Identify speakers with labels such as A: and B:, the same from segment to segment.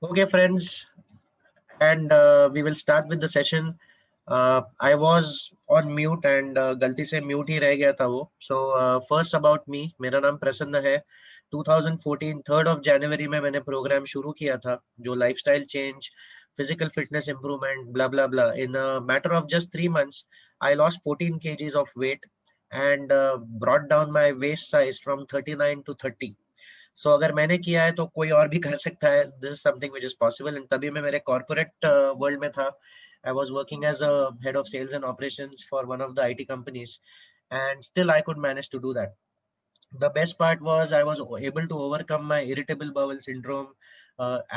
A: Okay, friends, and we will start with the session. I was on mute and गलती से mute ही रह गया था वो. So first about me, मेरा नाम प्रसन्न है. 2014 3rd of January में मैंने प्रोग्राम शुरू किया था जो lifestyle change, physical fitness improvement, blah blah blah. In a matter of just 3 months, I lost 14 kgs of weight and brought down my waist size from 39 to 30. सो अगर मैंने किया है तो कोई और भी कर सकता है. This is something which is possible. And तभी मैं मेरे कॉर्पोरेट वर्ल्ड में था. I was working as a head of sales and operations for one of the IT companies and still I could manage to do that. The best part was I was able to overcome my irritable bowel syndrome,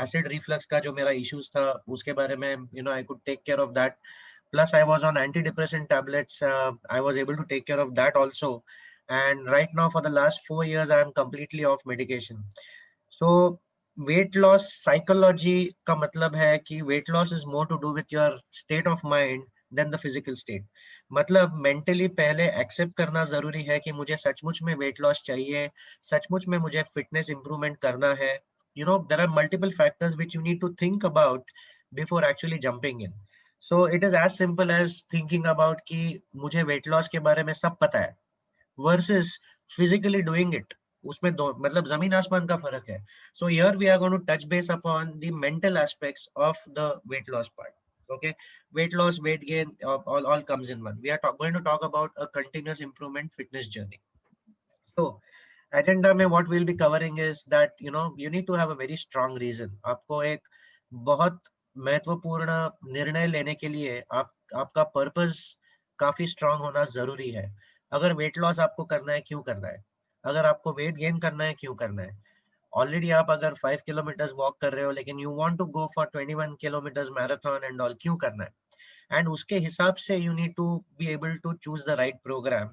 A: acid reflux का जो मेरा issues था उसके बारे में I could take care of that. Plus I was on antidepressant tablets. I was able to take care of that also. And right now for the last 4 years I am completely off medication. So weight loss psychology का मतलब है कि weight loss is more to do with your state of mind than the physical state. मतलब mentally पहले accept करना जरूरी है कि मुझे सचमुच में वेट लॉस चाहिए, सचमुच में मुझे फिटनेस इंप्रूवमेंट करना है. There are multiple factors which you need to think about before actually jumping in. So it is as simple as thinking about कि मुझे वेट लॉस के बारे में सब पता है वर्सेस फिजिकली डूइंग इट. उसमें दो मतलब जमीन आसमान का फर्क है. So here we are going to touch base upon the mental aspects of the weight loss part. Okay, weight loss, weight gain, all comes in one. We are going to talk about a continuous improvement fitness journey. So agenda में what we'll be covering is that you need to have a very strong reason. आपको एक बहुत महत्वपूर्ण निर्णय लेने के लिए आपका पर्पस काफी स्ट्रांग होना जरूरी है. अगर वेट लॉस आपको करना है क्यों करना है, अगर आपको वेट गेन करना है क्यों करना है. ऑलरेडी आप अगर 5 किलोमीटर वॉक कर रहे हो लेकिन you want to go for 21 kilometre marathon and all, क्यों करना है. एंड उसके हिसाब से you need to be able to choose the right program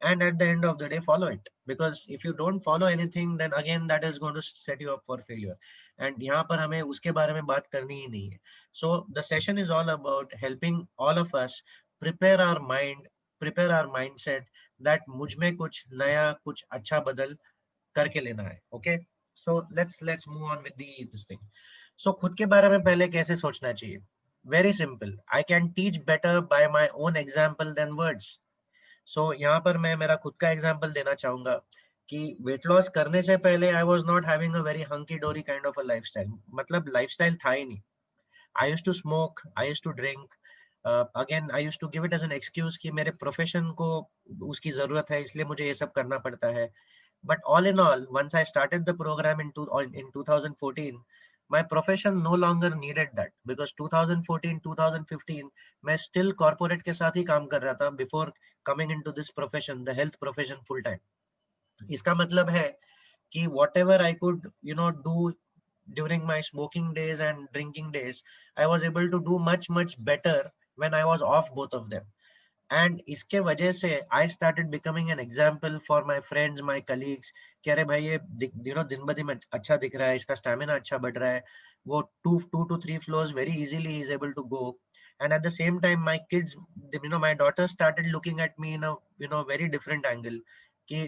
A: and at the end of the day follow it, because if you don't follow anything then again that is going to set you up for failure. and यहाँ पर हमें उसके बारे में बात करनी ही नहीं है. So the session is all about helping all of us prepare our mind, prepare our mindset that मुझ में कुछ नया कुछ अच्छा बदल करके लेना है. Okay, so let's move on with this thing. So खुद के बारे में पहले कैसे सोचना चाहिए. Very simple. I can teach better by my own example than words. So यहाँ पर मैं मेरा खुद का एग्जाम्पल देना चाहूंगा कि वेट लॉस करने से पहले I was not having a very hunky dory kind of a lifestyle. मतलब लाइफस्टाइल था ही नहीं. I used to smoke, I used to drink. Again, I used to give it as an excuse कि मेरे profession को उसकी जरूरत है इसलिए मुझे ये सब करना पड़ता है. But all in all, once I started the program in 2014, my profession no longer needed that, because 2014 2015 मैं still corporate के साथ ही काम कर रहा था before coming into this profession, the health profession full time. इसका मतलब है कि whatever I could do during my smoking days and drinking days, I was able to do much better when I was off both of them. And इसके वजह से I started becoming an example for my friends, my colleagues कि अरे भाई ये दिन ब दिन अच्छा दिख रहा है, इसका स्टेमिना अच्छा बढ़ रहा है, वो two to three floors very easily is able to go. And at the same time my kids, my daughter started looking at me in a very different angle कि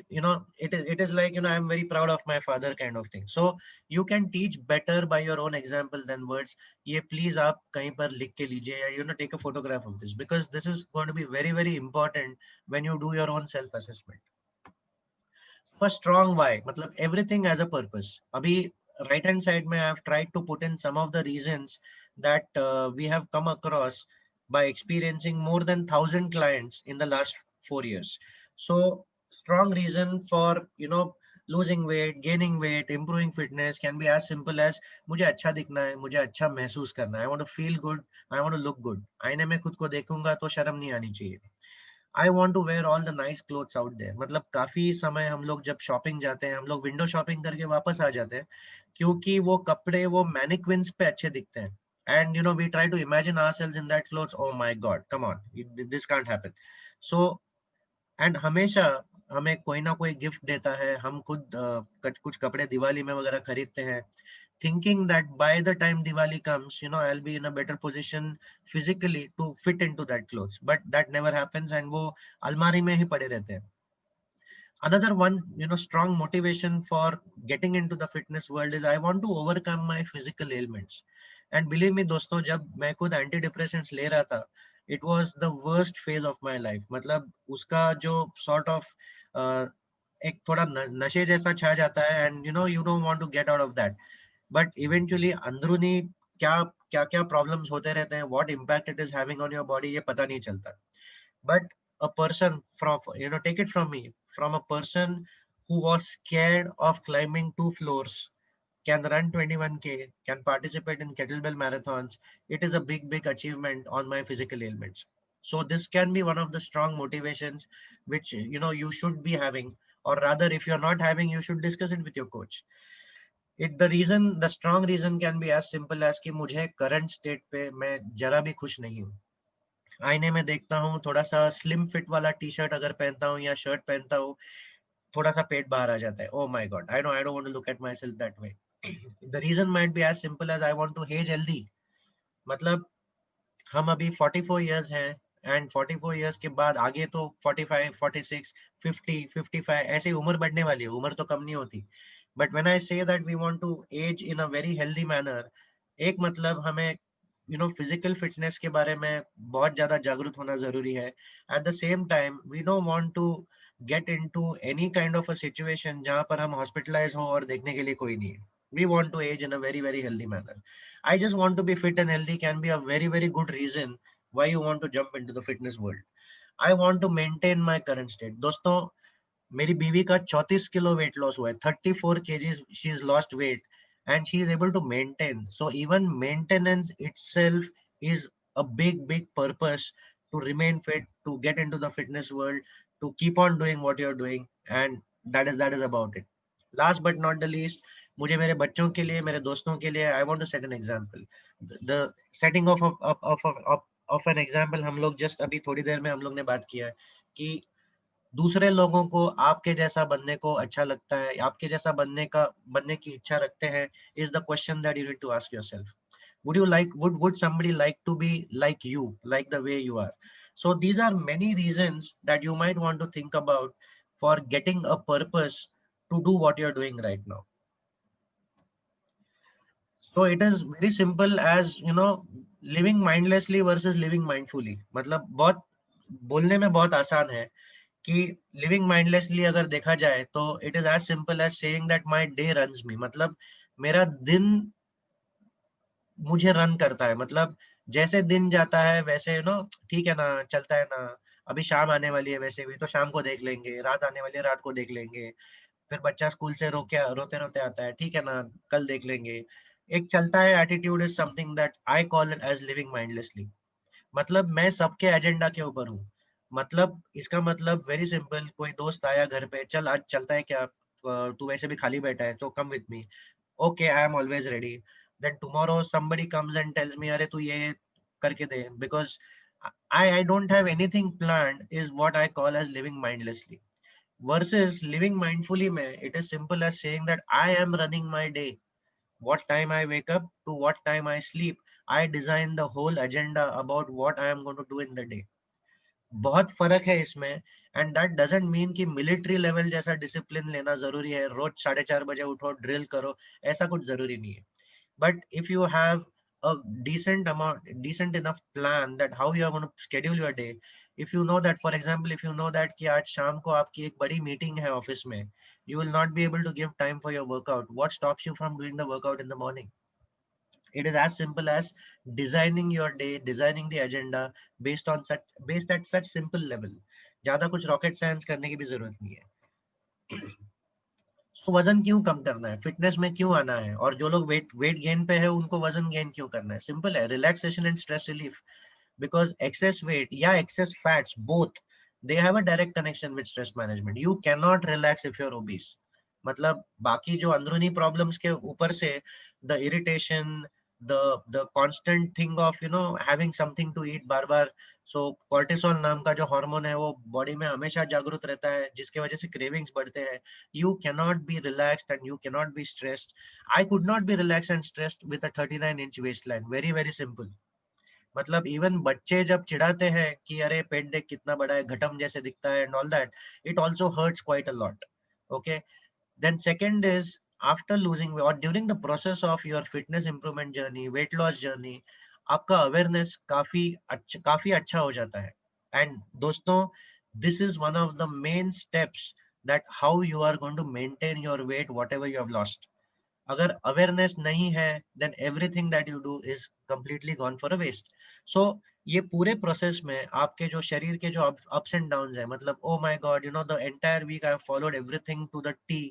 A: it is like I'm very proud of my father kind of thing. So you can teach better by your own example than words. ये please आप कहीं पर लिख के लीजिए या take a photograph of this, because this is going to be very important when you do your own self assessment. A strong why मतलब everything has a purpose. अभी right hand side में I have tried to put in some of the reasons that we have come across by experiencing more than 1,000 clients in the last 4 years. So strong reason for losing weight, gaining weight, improving fitness can be as simple as मुझे अच्छा दिखना है, मुझे अच्छा महसूस करना है. I want to feel good, I want to look good. आईने में खुद को देखूंगा तो शर्म नहीं आनी चाहिए. I want to wear all the nice clothes out there. मतलब काफी समय हम लोग जब शॉपिंग जाते हैं, हम लोग विंडो शॉपिंग करके वापस आ जाते हैं क्योंकि वो कपड़े वो मैनिक्विन्स पे अच्छे दिखते हैं. And we try to imagine ourselves in that clothes. Oh my God, come on, this can't happen. So and हमेशा हमें कोई ना कोई गिफ्ट देता है, हम खुद कुछ कपड़े दिवाली में वगैरह खरीदते हैं thinking that by the time Diwali comes, I'll be in a better position physically to fit into that clothes. But that never happens and वो अलमारी में ही पड़े रहते हैं. another one, strong motivation for getting into the fitness world is I want to overcome my physical ailments. And believe me दोस्तों, जब मैं खुद एंटी डिप्रेसेंट्स ले रहा था, it was the worst phase of my life. मतलब उसका जो sort of एक थोड़ा नशे जैसा छा जाता है, and you don't want to get out of that. But eventually अंदरूनी क्या क्या क्या प्रॉब्लम्स होते रहते हैं, what impact it is having on your body, ये पता नहीं चलता. But a person from, take it from me, from a person who was scared of climbing 2 floors can run 21K, can participate in kettlebell marathons. It is a big, big achievement on my physical ailments. So this can be one of the strong motivations which you should be having, or rather, if you're not having, you should discuss it with your coach. The strong reason can be as simple as कि मुझे current state पे मैं जरा भी खुश नहीं हूँ. आईने में देखता हूँ, थोड़ा सा स्लिम फिट वाला टी शर्ट अगर पहनता हूँ या शर्ट पहनता हूँ, थोड़ा सा पेट बाहर आ जाता है. Oh my god, I don't want to look at myself that way. The reason might be as simple as I want to age healthy. मतलब हम अभी 44 इयर्स हैं, एंड 44 इयर्स के बाद आगे तो 45, 46, 50, 55 ऐसे उम्र बढ़ने वाली है. उम्र तो कम नहीं होती. But when I say that we want to age in a very healthy manner, एक मतलब हमें फिजिकल फिटनेस के बारे में बहुत ज्यादा जागरूक होना जरूरी है. At the same time we don't want to get into any kind of a situation जहां पर हम हॉस्पिटलाइज हो और देखने के लिए कोई नहीं है. We want to age in a very, very healthy manner. I just want to be fit and healthy can be a very, very good reason why you want to jump into the fitness world. I want to maintain my current state. दोस्तों, मेरी बीवी का 34 kilo weight loss हुआ है. 34 kgs she has lost weight and she is able to maintain. So even maintenance itself is a big, big purpose to remain fit, to get into the fitness world, to keep on doing what you're doing, and that is about it. Last but not the least, मुझे मेरे बच्चों के लिए, मेरे दोस्तों के लिए, I want to set an example. The setting of an example, हम लोग just अभी थोड़ी देर में हम लोग ने बात किया है कि दूसरे लोगों को आपके जैसा बनने को अच्छा लगता है, आपके जैसा बनने की इच्छा रखते हैं, is the question that you need to ask yourself. Would somebody like to be like you, like the way you are? So these are many reasons that you might want to think about for getting a purpose to do what you're doing right now. So it is very simple as living mindlessly versus living mindfully. मतलब बहुत बोलने में बहुत आसान है कि living mindlessly अगर देखा जाए तो it is as simple as saying that my day runs me. मतलब मेरा दिन मुझे रन करता है. मतलब जैसे दिन जाता है वैसे ठीक है ना, चलता है ना. अभी शाम आने वाली है, वैसे भी तो शाम को देख लेंगे, रात आने वाली है, रात को देख लेंगे. फिर बच्चा स्कूल से रोते रोते आता है, ठीक है ना, कल देख लेंगे. एक चलता है attitude is something that I call it as living mindlessly. मतलब मैं सबके एजेंडा के ऊपर हूँ. मतलब इसका मतलब वेरी सिंपल, कोई दोस्त आया घर पे, चल आज चलता है क्या, तू वैसे भी खाली बैठा है तो come with me. Okay, I am always ready. Then tomorrow somebody comes and tells me अरे तू ये करके दे, because I don't have anything planned, is what I call as living mindlessly. Versus living mindfully में, it is simple as saying that I am running my day. What time I wake up to what time I sleep, I design the whole agenda about what I am going to do in the day. बहुत फर्क है इसमें. And that doesn't mean कि military level जैसा discipline लेना जरूरी है, रोज 4:30 बजे उठो, ड्रिल करो, ऐसा कुछ जरूरी नहीं है. But if you have a decent enough plan that how you are going to schedule your day, if you know that, for example, if you know that कि आज शाम को आपकी एक बड़ी मीटिंग है ऑफिस में, you will not be able to give time for your workout. What stops you from doing the workout in the morning? It is as simple as designing your day, designing the agenda based at such simple level. ज्यादा कुछ rocket science करने की भी जरूरत नहीं है. तो वजन क्यों कम करना है, फिटनेस में क्यों आना है, और जो लोग वेट गेन पे है उनको वजन गेन क्यों करना है? सिंपल है, relaxation and stress relief. Because excess weight, yeah, excess fats, both, they have a direct connection with stress management. You cannot relax if you're obese. मतलब बाकी जो अंदरूनी प्रॉब्लम्स के ऊपर से, the irritation, the constant thing of having something to eat bar bar, so cortisol नाम का जो हार्मोन है वो बॉडी में हमेशा जागरूक रहता है, जिसके वजह से क्रेविंग्स बढ़ते हैं. You cannot be relaxed and you cannot be stressed. I could not be relaxed and stressed with a 39-inch waistline. Very, very simple. मतलब इवन बच्चे जब चिढ़ाते हैं कि अरे पेट देख कितना बड़ा है, घटम जैसे दिखता है and all that, it also hurts quite a lot. Okay. Then second is after losing weight or during the process of your fitness improvement journey, weight loss journey, आपका awareness काफी अच्छा हो जाता है. And दोस्तों, this is one of the main steps that how you are going to maintain your weight whatever you have lost. अगर awareness नहीं है then everything that you do is completely gone for a waste. So ये पूरे process में आपके जो शरीर के जो अप्स एंड डाउन्स है, मतलब oh my god, you know the entire week I have followed everything to the T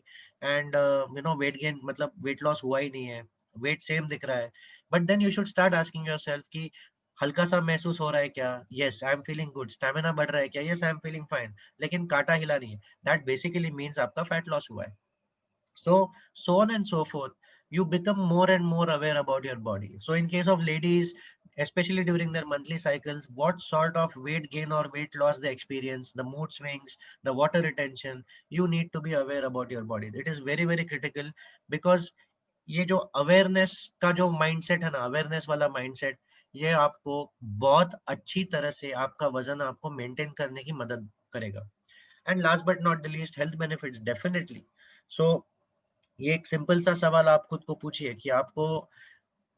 A: and you know weight gain, मतलब वेट लॉस हुआ ही नहीं है, वेट सेम दिख रहा है. But then you should start asking yourself कि हल्का सा महसूस हो रहा है क्या? Yes, I am feeling good. Stamina बढ़ रहा है क्या? Yes, I am feeling fine. लेकिन काटा हिला नहीं है, दैट बेसिकली मीन्स आपका फैट लॉस हुआ है. So on and so forth, you become more and more aware about your body. So in case of ladies, especially during their monthly cycles, what sort of weight gain or weight loss they experience, the mood swings, the water retention, you need to be aware about your body. It is very, very critical because ये जो awareness का जो mindset है ना, awareness वाला mindset, ये आपको बहुत अच्छी तरह से आपका वजन आपको मेंटेन करने की मदद करेगा. And last but not the least, health benefits definitely. So ये एक सिंपल सा सवाल आप खुद को पूछिए कि आपको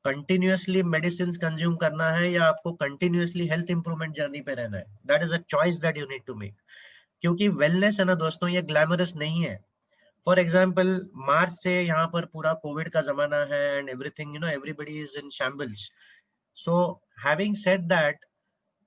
A: कंटिन्यूअसली मेडिसिन कंज्यूम करना है या आपको कंटिन्यूअसली हेल्थ इंप्रूवमेंट जर्नी पे रहना है. That is a choice that you need to make. क्योंकि वेलनेस है ना दोस्तों, ये ग्लैमरस नहीं है. फॉर एग्जाम्पल, मार्च से यहाँ पर पूरा कोविड का जमाना है and everything, you know, everybody is in shambles. So having said that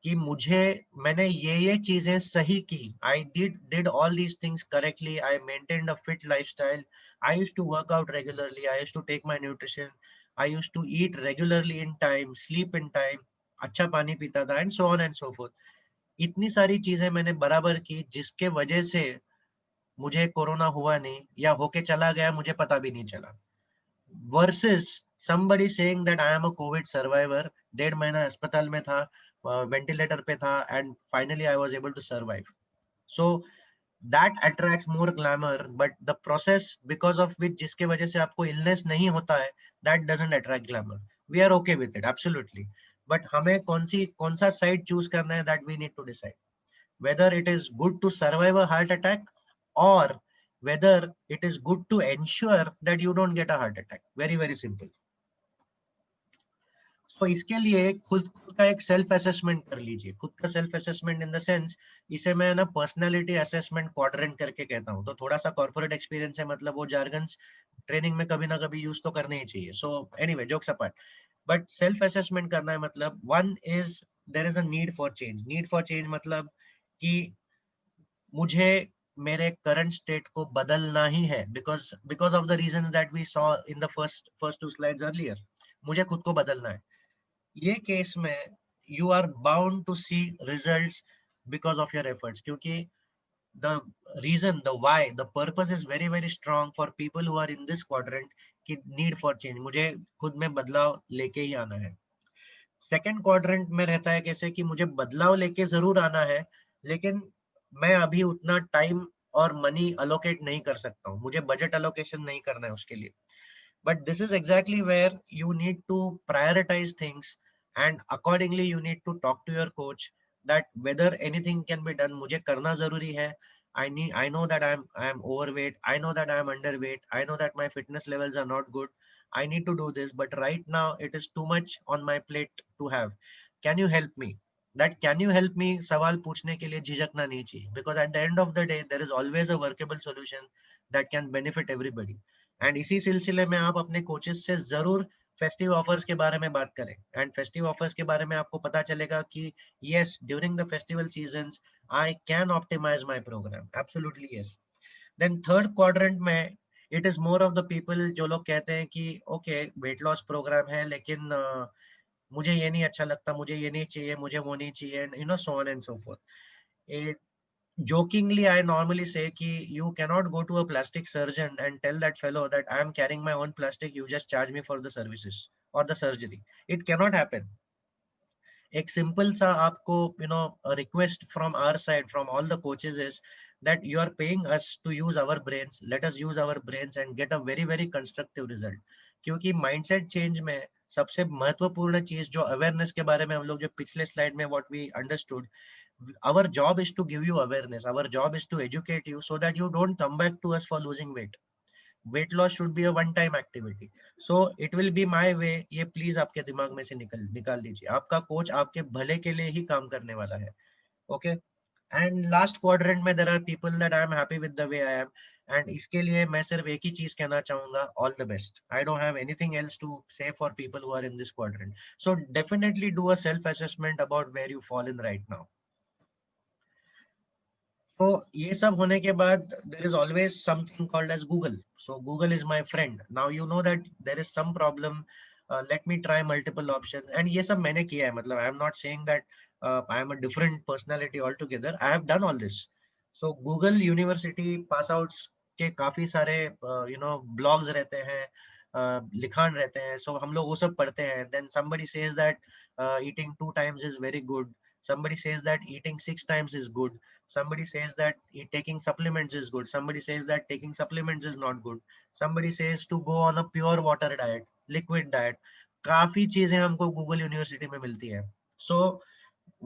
A: कि मैंने ये चीजें सही की, I did all these things correctly, I maintained a fit lifestyle, I used to work out regularly, I used to take my nutrition, I used to eat regularly in time, sleep in time, अच्छा पानी पीता था and so on and so forth. इतनी सारी चीजें मैंने बराबर की जिसके वजह से मुझे कोरोना हुआ नहीं, या होके चला गया मुझे पता भी नहीं चला. Versus somebody saying that I am a COVID survivor, 1.5 महीना अस्पताल में था, वेंटिलेटर पे था and finally I was able to survive. So that attracts more glamour, but the process because of which, जिसके वजह से आपको इलनेस नहीं होता है, that doesn't attract glamour. We are okay with it absolutely. But हमें कौन सा साइड चूज करना है, that we need to decide. Whether it is good to survive a heart attack or whether it is good to ensure that you don't get a heart attack. Very, very simple. So इसके लिए खुद खुद का एक self assessment कर लीजिए. खुद का self assessment in the sense, इसे मैं ना पर्सनालिटी असेसमेंट क्वाड्रेंट करके कहता हूँ. तो थोड़ा सा कॉर्पोरेट एक्सपीरियंस है, मतलब वो जार्गन्स ट्रेनिंग में कभी ना कभी यूज तो करने ही चाहिए. So anyway, jokes apart, but self assessment करना है मतलब one is there is a need for change. Need for change मतलब कि मुझे मेरे करंट स्टेट को बदलना ही है, because of the reasons that we saw in the first two slides earlier. मुझे खुद को बदलना है. ये केस में you are bound to see results because of your efforts, क्योंकि the reason, the why, the purpose is very very strong for people who are in this quadrant, की need for change. मुझे खुद में बदलाव लेके ही आना है. सेकेंड क्वाड्रेंट में रहता है कैसे कि मुझे बदलाव लेके जरूर आना है, लेकिन मैं अभी उतना टाइम और मनी अलोकेट नहीं कर सकता हूँ, मुझे बजट अलोकेशन नहीं करना है उसके लिए. But this is exactly where you need to prioritise things and accordingly you need to talk to your coach that whether anything can be done. मुझे करना जरूरी है. I know that I am overweight, I know that I am underweight, I know that my fitness levels are not good, I need to do this, but right now it is too much on my plate to have. Can you help me? That can you help me सवाल पूछने के लिए झिझकना नहीं चाहिए, because at the end of the day there is always a workable solution that can benefit everybody. And इसी सिलसिले में आप अपने कोचेस से जरूर फेस्टिव ऑफर्स के बारे में बात करें. एंड फेस्टिव ऑफर्स के बारे में आपको पता चलेगा कि yes, during the festival seasons I can optimize my program. Absolutely yes. Then third quadrant में it is more of the people जो लोग कहते हैं कि okay, weight loss program है, लेकिन मुझे ये नहीं अच्छा लगता, मुझे ये नहीं चाहिए, मुझे वो नहीं चाहिए, and you know, so on and so forth. It, jokingly I normally say कि you cannot go to a plastic surgeon and tell that fellow that I am carrying my own plastic, you just charge me for the services or the surgery. It cannot happen. एक simple सा आपको request from our side, from all the coaches is that you are paying us to use our brains, let us use our brains and get a very very constructive result. क्योंकि mindset change में सबसे महत्वपूर्ण चीज जो awareness के बारे में हम लोग जो पिछले स्लाइड में what we understood, our job is to give you awareness, our job is to educate you so that you don't come back to us for losing weight. Weight loss should be a one time activity. So it will be my way, ये please आपके दिमाग में से निकाल दीजिए, आपका coach आपके भले के लिए ही काम करने वाला है. ओके. एंड लास्ट क्वाड्रेंट में there are people that I am happy with the way I am, and इसके लिए मैं सिर्फ एक ही चीज कहना चाहूंगा, all the best. I don't have anything else to say for people who are in this quadrant. So definitely do a self assessment about where you fall in right now. तो ये सब होने के बाद there is always something called as Google. So Google is my friend. Now you know that there is some problem. Let me try multiple options. And ये सब मैंने किया है. मतलब I am not saying that I am a different personality altogether. I have done all this. So Google University pass outs के काफी सारे blogs रहते हैं, लिखान रहते हैं. So हम लोग वो सब पढ़ते हैं. Then somebody says that eating 2 times is very good. Somebody says that eating 6 times is good. Somebody says that taking supplements is good. Somebody says that taking supplements is not good. Somebody says to go on a pure water diet, liquid diet. काफी चीजें हमको Google university में मिलती है. So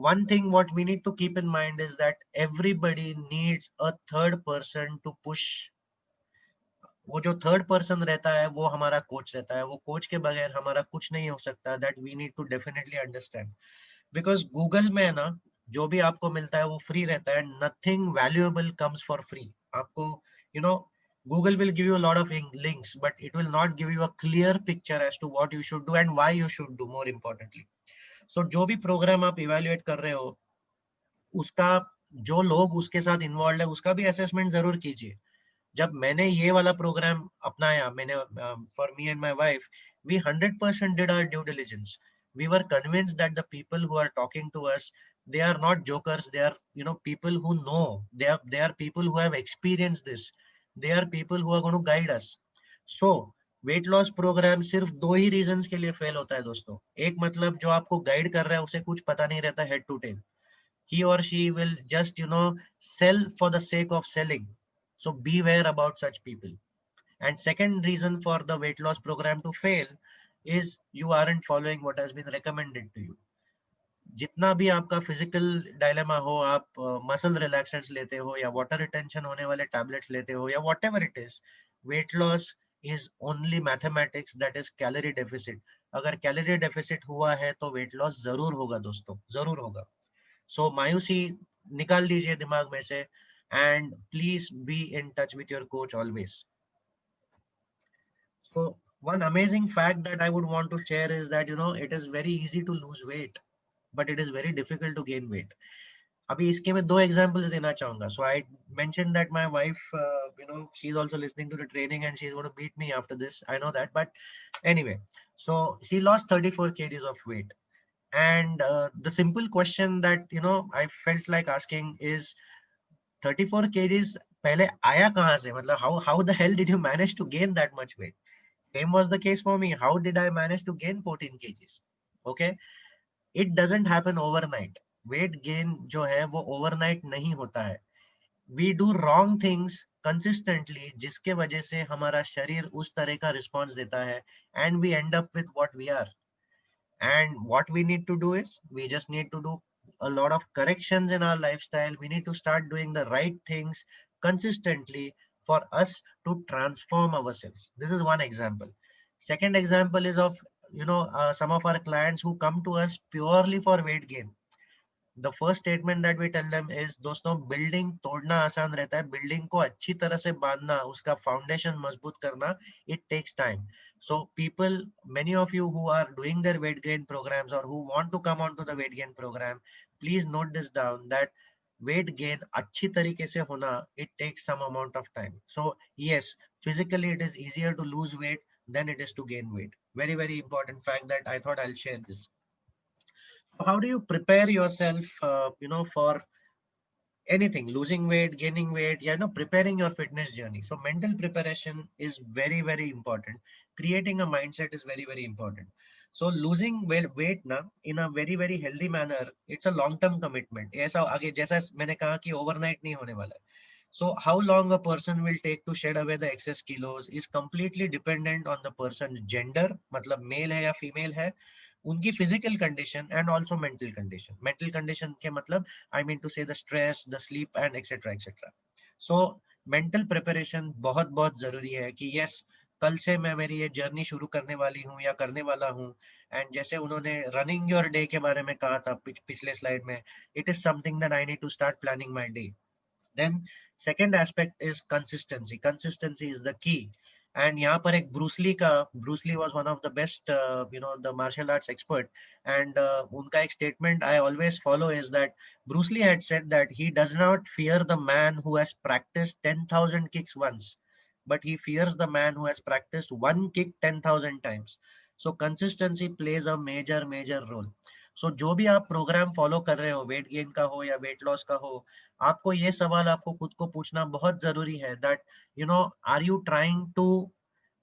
A: one thing what we need to keep in mind is that everybody needs a third person to push. वो जो third person रहता है वो हमारा कोच रहता है. वो कोच के बगैर हमारा कुछ नहीं हो सकता. That we need to definitely understand. Because Google में ना जो भी आपको मिलता है वो फ्री रहता है. Nothing valuable comes for free. आपको you know Google will give you a lot of links but it will not give you a clear picture as to what you should do and why you should do, more importantly. So जो भी programme आप evaluate कर रहे हो उसका, जो लोग उसके साथ इन्वॉल्व है उसका भी असेसमेंट जरूर कीजिए. जब मैंने ये वाला प्रोग्राम अपनाया, मैंने for me and my wife, we 100% did our due diligence. We were convinced that the people who are talking to us, they are not jokers. They are people who know. They are people who have experienced this. They are people who are going to guide us. So weight loss programme सिर्फ दो ही reasons के लिए fail होता है दोस्तों. एक मतलब जो आपको गाइड कर रहा है उसे कुछ पता नहीं रहता head to tail. He or she will just sell for the sake of selling. So beware about such people. And second reason for the weight loss program to fail is you aren't following what has been recommended to you. जितना भी आपका physical dilemma हो, आप muscle relaxants लेते हो या water retention होने वाले टैबलेट्स लेते हो या whatever it is, weight loss is only mathematics, that is calorie deficit. अगर कैलोरी डेफिसिट हुआ है तो वेट लॉस जरूर होगा दोस्तों, जरूर होगा. सो मायूसी निकाल दीजिए दिमाग में से, and please be in touch with your coach always. So one amazing fact that I would want to share is that it is very easy to lose weight, but it is very difficult to gain weight. अभी इसके मैं दो examples देना चाहूंगा. So I mention that my wife, she is also listening to the training and she is going to beat me after this, I know that. But anyway, so she lost 34 kgs of weight. And the simple question that I felt like asking is 34 kgs पहले आया कहाँ से? मतलब how the hell did you manage to gain that much weight? Same was the case for me. How did I manage to gain 14 kgs? Okay, it doesn't happen overnight. Weight gain जो है वो overnight नहीं होता है. We do wrong things consistently जिसके वजह से हमारा शरीर उस तरह का response देता है, and we end up with what we are. And what we need to do is we just need to do a lot of corrections in our lifestyle. We need to start doing the right things consistently for us to transform ourselves. This is one example. Second example is of some of our clients who come to us purely for weight gain. The first statement that we tell them is, दोस्तों building तोड़ना आसान रहता है, building को अच्छी तरह से बांधना, उसका फाउंडेशन मजबूत करना, it takes time. So people, many of you who are doing their weight gain programs or who want to come on to the weight gain program, please note this down that weight gain अच्छी तरीके से होना, it takes some amount of time. So yes, physically it is easier to lose weight than it is to gain weight. Very, very important fact that I thought I'll share this. How do you prepare yourself for anything, losing weight, gaining weight, preparing your fitness journey? So mental preparation is very, very important. Creating a mindset is very, very important. So losing weight na in a very, very healthy manner, it's a long term commitment. ऐसा आगे जैसा मैंने कहा कि overnight नहीं होने वाला है. So how long a person will take to shed away the excess kilos is completely dependent on the person's gender, मतलब male है या female है, उनकी physical condition and also mental condition. Mental condition के मतलब I mean to say the stress, the sleep and etc etc. So mental preparation बहुत बहुत जरूरी है कि yes कल से मैं मेरी ये जर्नी शुरू करने वाली हूँ या करने वाला हूँ. एंड जैसे उन्होंने रनिंग योर डे के बारे में कहा था पिछले स्लाइड में, it is something that I need to start planning my day. Then second aspect is consistency. Consistency is the key. And यहाँ पर एक ब्रूसली का, Bruce Lee was one of the best the martial arts expert, and उनका एक statement I always follow is that Bruce Lee had said that he does not fear the man who has practiced 10,000 kicks once, but he fears the man who has practiced one kick 10,000 times. So consistency plays a major role. So जो भी आप programme follow कर रहे हो, weight gain का हो या weight loss का हो, आपको ये सवाल आपको खुद को पूछना बहुत जरूरी है that are you trying to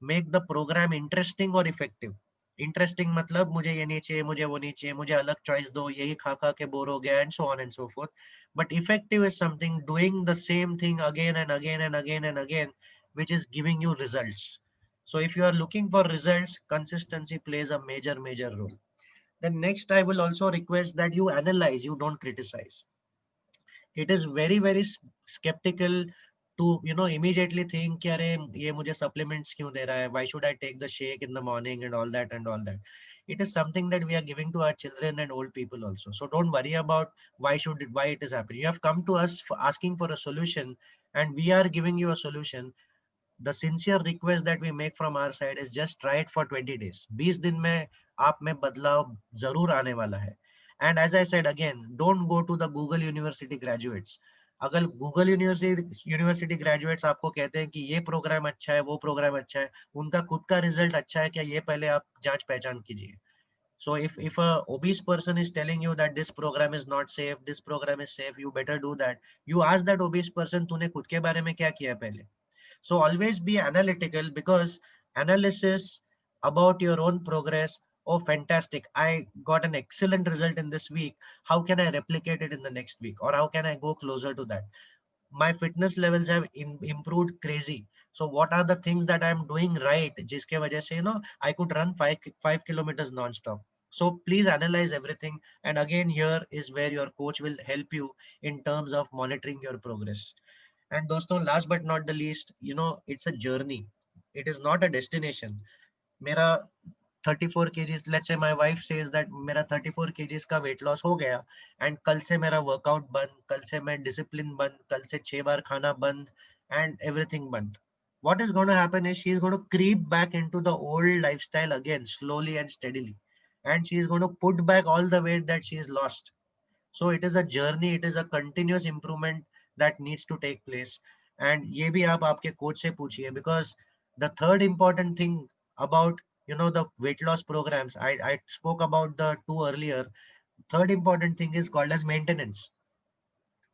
A: make the programme interesting और इफेक्टिव. इंटरेस्टिंग मतलब मुझे ये नहीं चाहिए, मुझे वो नहीं चाहिए, मुझे अलग चॉइस दो, यही खा खा के बोर हो गया and so on and so fourth. But effective is something doing the same thing again and again and again and again which is giving you results. So if you are looking for results, consistency plays a major role. Then next I will also request that you analyze, you don't criticize. It is very skeptical to immediately think कि अरे ये मुझे supplements क्यों दे रहा है, why should I take the shake in the morning and all that and all that. It is something that we are giving to our children and old people also, so don't worry about why it is happening. You have come to us for asking for a solution, and we are giving you a solution. The sincere request that we make from our side is just try it for 20 days. 20 दिन में आप में बदलाव जरूर आने वाला है. And as I said again, don't go to the Google University graduates. अगर Google University graduates आपको कहते हैं कि ये प्रोग्राम अच्छा है, वो प्रोग्राम अच्छा है, उनका खुद का रिजल्ट अच्छा है क्या, ये पहले आप जांच पहचान कीजिए. So if a obese person is telling you that this program is not safe, this program is safe, you better do that. You ask that obese person, तूने खुद के बारे में क्या किया है पहले. So always be analytical, because analysis about your own progress. Oh, fantastic. I got an excellent result in this week. How can I replicate it in the next week? Or how can I go closer to that? My fitness levels have improved crazy. So what are the things that I'm doing right? जिसके वजह से, I could run 5 kilometers non-stop. So please analyze everything. And again, here is where your coach will help you in terms of monitoring your progress. And दोस्तों, last but not the least, it's a journey. It is not a destination. मेरा 34 kgs, let's say my wife says that मेरा 34 kgs का weight loss हो गया, and कल से मेरा workout बंद, कल से मैं discipline बंद, कल से 6 बार खाना बंद, and everything बंद. What is going to happen is she is going to creep back into the old lifestyle again, slowly and steadily. And she is going to put back all the weight that she has lost. So it is a journey, it is a continuous improvement that needs to take place. And ये भी आप आपके coach से पूछिए, because the third important thing about the weight loss programs, I spoke about the two earlier. Third important thing is called as maintenance.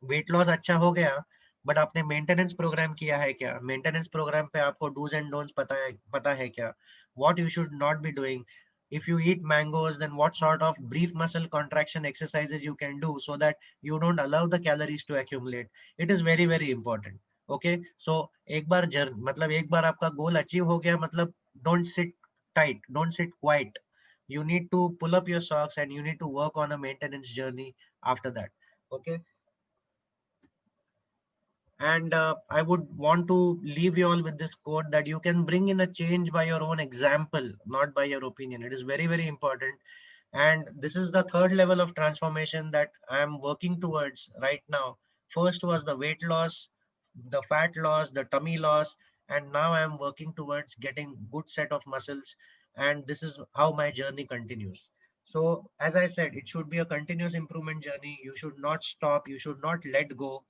A: Weight loss अच्छा हो गया, but आपने maintenance program किया है क्या? Maintenance program पे आपको do's and don'ts पता है क्या? What you should not be doing. If you eat mangoes, then what sort of brief muscle contraction exercises you can do so that you don't allow the calories to accumulate. It is very important. Okay, so मतलब एक बार आपका goal achieve हो गया, मतलब don't sit tight, don't sit quiet. You need to pull up your socks and you need to work on a maintenance journey after that. Okay. And I would want to leave you all with this quote that you can bring in a change by your own example, not by your opinion. It is very important. And this is the third level of transformation that I am working towards right now. First was the weight loss, the fat loss, the tummy loss, and now I am working towards getting good set of muscles. And this is how my journey continues. So as I said, it should be a continuous improvement journey. You should not stop. You should not let go.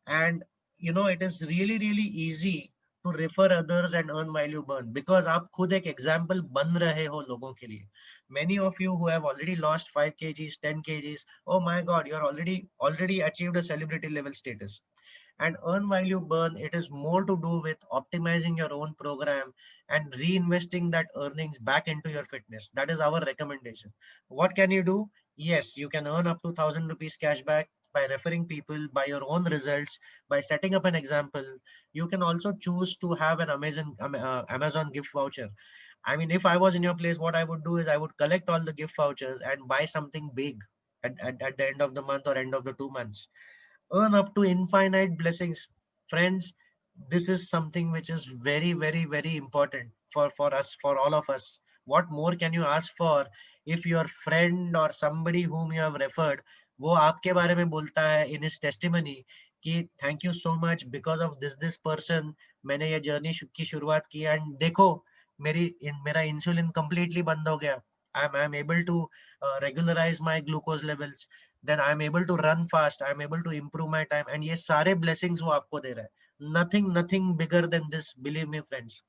A: And it is really easy to refer others and earn while you burn, because आप खुद एक example बन रहे हो लोगों के लिए. Many of you who have already lost 5 kgs, 10 kgs, oh my god, you are already achieved a celebrity level status. And earn while you burn, it is more to do with optimizing your own program and reinvesting that earnings back into your fitness. That is our recommendation. What can you do? Yes, you can earn up to 1,000 rupees cashback by referring people, by your own results, by setting up an example. You can also choose to have an Amazon gift voucher. I mean, if I was in your place, what I would do is I would collect all the gift vouchers and buy something big at the end of the month or end of the 2 months. Earn up to infinite blessings. Friends, this is something which is very, very, very important for us, for all of us. What more can you ask for if your friend or somebody whom you have referred, वो आपके बारे में बोलता है in his testimony कि thank you so much, because of this person मैंने ये journey की शुरुआत की एंड देखो मेरा इंसुलिन completely बंद हो गया. I'm able to regularize my glucose levels, then I'm able to run fast, I'm able to improve my time, and ये सारे blessings वो आपको दे रहा है. Nothing bigger than this, believe me friends.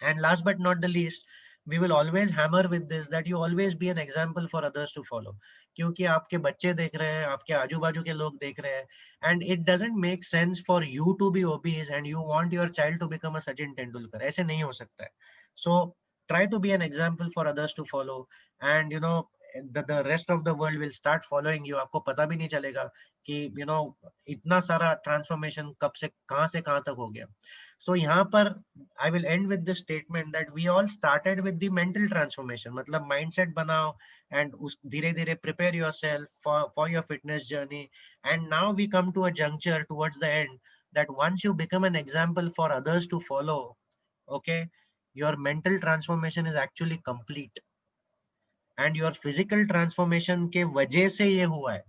A: And last but not the least, we will always hammer with this that you always be an example for others to follow. क्योंकि आपके बच्चे देख रहे हैं, आपके आजू बाजू के लोग देख रहे हैं, and it doesn't make sense for you to be obese and you want your child to become a Sachin Tendulkar. ऐसे नहीं हो सकता है. So try to be an example for others to follow, and the rest of the world will start following you. आपको पता भी नहीं चलेगा कि इतना सारा transformation कब से कहाँ तक हो गया. So यहाँ पर I will end with the statement that we all started with the mental transformation. मतलब mindset बनाओ and उस धीरे धीरे prepare yourself for your fitness journey. And now we come to a juncture towards the end that once you become an example for others to follow, okay, your mental transformation is actually complete. And your physical transformation के वजह से ये हुआ है.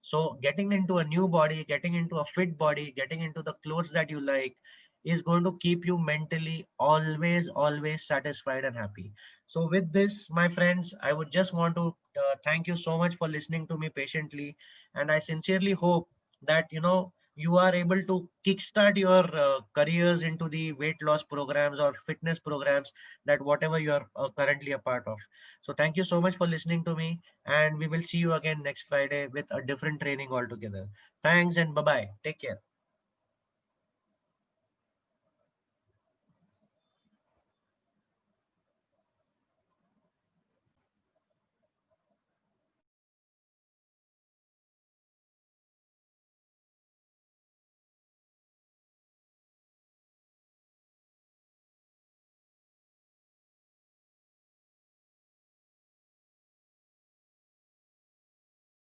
A: So getting into a new body, getting into a fit body, getting into the clothes that you like is going to keep you mentally always satisfied and happy. So with this, my friends, I would just want to thank you so much for listening to me patiently. And I sincerely hope that, you are able to kickstart your careers into the weight loss programs or fitness programs that whatever you are currently a part of. So thank you so much for listening to me, and we will see you again next Friday with a different training altogether. Thanks and bye bye. Take care.